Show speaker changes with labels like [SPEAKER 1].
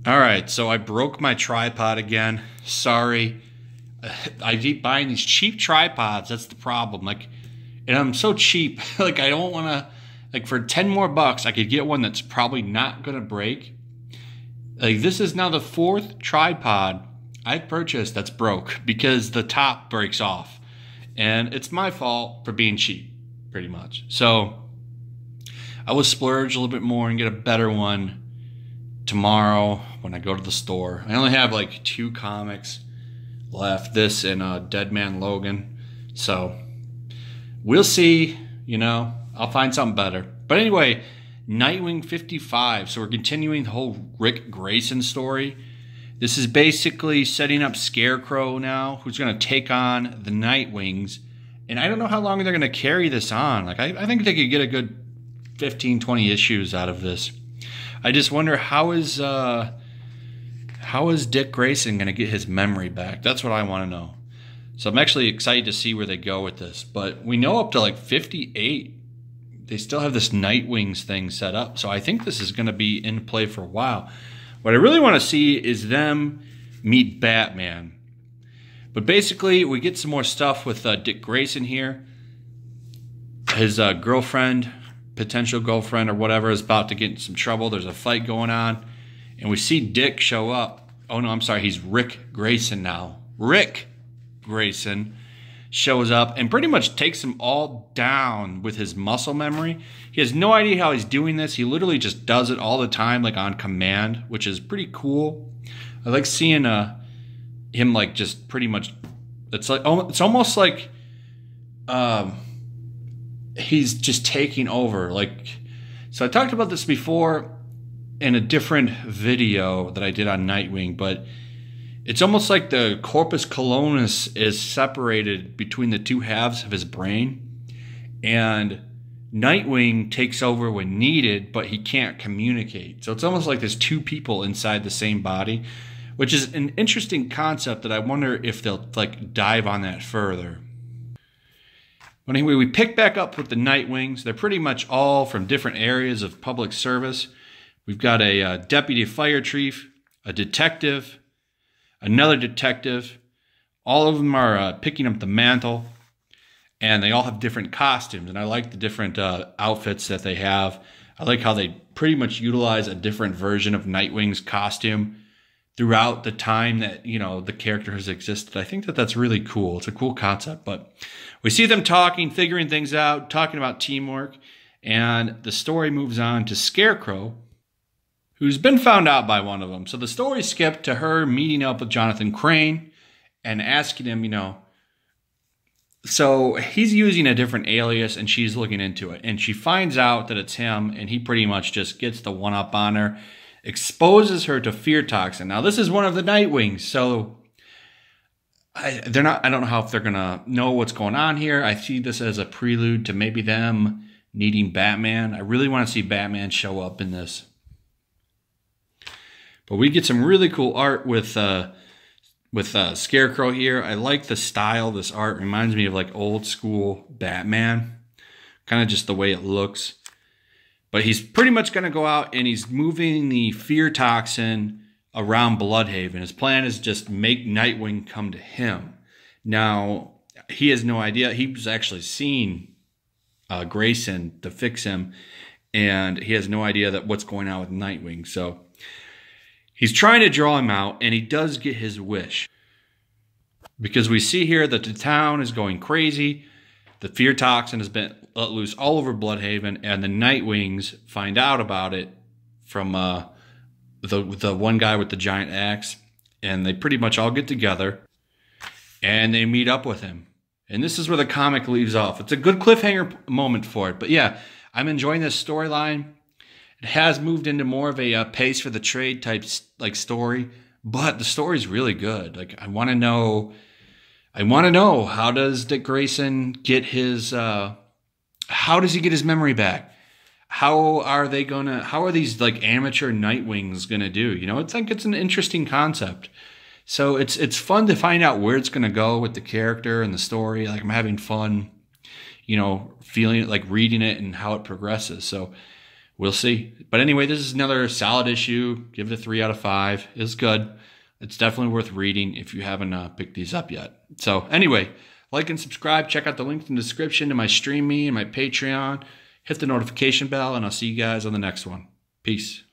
[SPEAKER 1] All right, so I broke my tripod again. Sorry. I keep buying these cheap tripods. That's the problem. Like, and I'm so cheap. Like, I don't want to, like, for 10 more bucks, I could get one that's probably not going to break. Like, this is now the 4th tripod I've purchased that's broke because the top breaks off. And it's my fault for being cheap, pretty much. So I will splurge a little bit more and get a better one tomorrow when I go to the store. I only have like 2 comics left, this and Dead Man Logan. So we'll see, you know, I'll find something better. But anyway, Nightwing 55. So we're continuing the whole Rick Grayson story. This is basically setting up Scarecrow now, who's going to take on the Nightwings. And I don't know how long they're going to carry this on. Like, I think they could get a good 15, 20 issues out of this. I just wonder how is Dick Grayson going to get his memory back? That's what I want to know. So I'm actually excited to see where they go with this. But we know up to like 58, they still have this Nightwings thing set up. So I think this is going to be in play for a while. What I really want to see is them meet Batman. But basically, we get some more stuff with Dick Grayson here. His girlfriend, potential girlfriend or whatever, is about to get in some trouble. There's a fight going on. And we see Dick show up. Oh, no, I'm sorry. He's Rick Grayson now. Rick Grayson shows up and pretty much takes them all down with his muscle memory. He has no idea how he's doing this. He literally just does it all the time, like on command, which is pretty cool. I like seeing him like just pretty much. It's like it's almost like he's just taking over. Like, so I talked about this before in a different video that I did on Nightwing, but it's almost like the corpus calonis is separated between the 2 halves of his brain, and Nightwing takes over when needed, but he can't communicate. So it's almost like there's 2 people inside the same body, which is an interesting concept that I wonder if they'll like dive on that further. But anyway, we pick back up with the Nightwings. They're pretty much all from different areas of public service. We've got a deputy fire chief, a detective, another detective. All of them are picking up the mantle, and they all have different costumes. And I like the different outfits that they have. I like how they pretty much utilize a different version of Nightwing's costume throughout the time that, you know, the character has existed. I think that that's really cool. It's a cool concept. But we see them talking, figuring things out, talking about teamwork, and the story moves on to Scarecrow, who's been found out by one of them. So the story skipped to her meeting up with Jonathan Crane and asking him, you know, so he's using a different alias and she's looking into it. And she finds out that it's him, and he pretty much just gets the one-up on her, exposes her to fear toxin. Now, this is one of the Nightwings, so I don't know how if they're going to know what's going on here. I see this as a prelude to maybe them needing Batman. I really want to see Batman show up in this. But we get some really cool art with Scarecrow here. I like the style of this art. It reminds me of like old school Batman. Kind of just the way it looks. But he's pretty much going to go out and he's moving the fear toxin around Bloodhaven. His plan is just make Nightwing come to him. Now, he has no idea. He was actually seeing Grayson to fix him. And he has no idea that what's going on with Nightwing. So he's trying to draw him out, and he does get his wish. Because we see here that the town is going crazy. The fear toxin has been let loose all over Bloodhaven, and the Nightwings find out about it from the one guy with the giant axe. And they pretty much all get together, and they meet up with him. And this is where the comic leaves off. It's a good cliffhanger moment for it. But yeah, I'm enjoying this storyline. It has moved into more of a pace for the trade type like story, but the story's really good. Like, I want to know how does Dick Grayson get his how does he get his memory back? How are these like amateur Nightwings gonna do? You know, it's like it's an interesting concept. So it's fun to find out where it's gonna go with the character and the story. Like, I'm having fun, you know, feeling it, like reading it and how it progresses. So we'll see. But anyway, this is another solid issue. Give it a 3 out of 5. It's good. It's definitely worth reading if you haven't picked these up yet. So anyway, like and subscribe. Check out the links in the description to my Stream Me and my Patreon. Hit the notification bell, and I'll see you guys on the next one. Peace.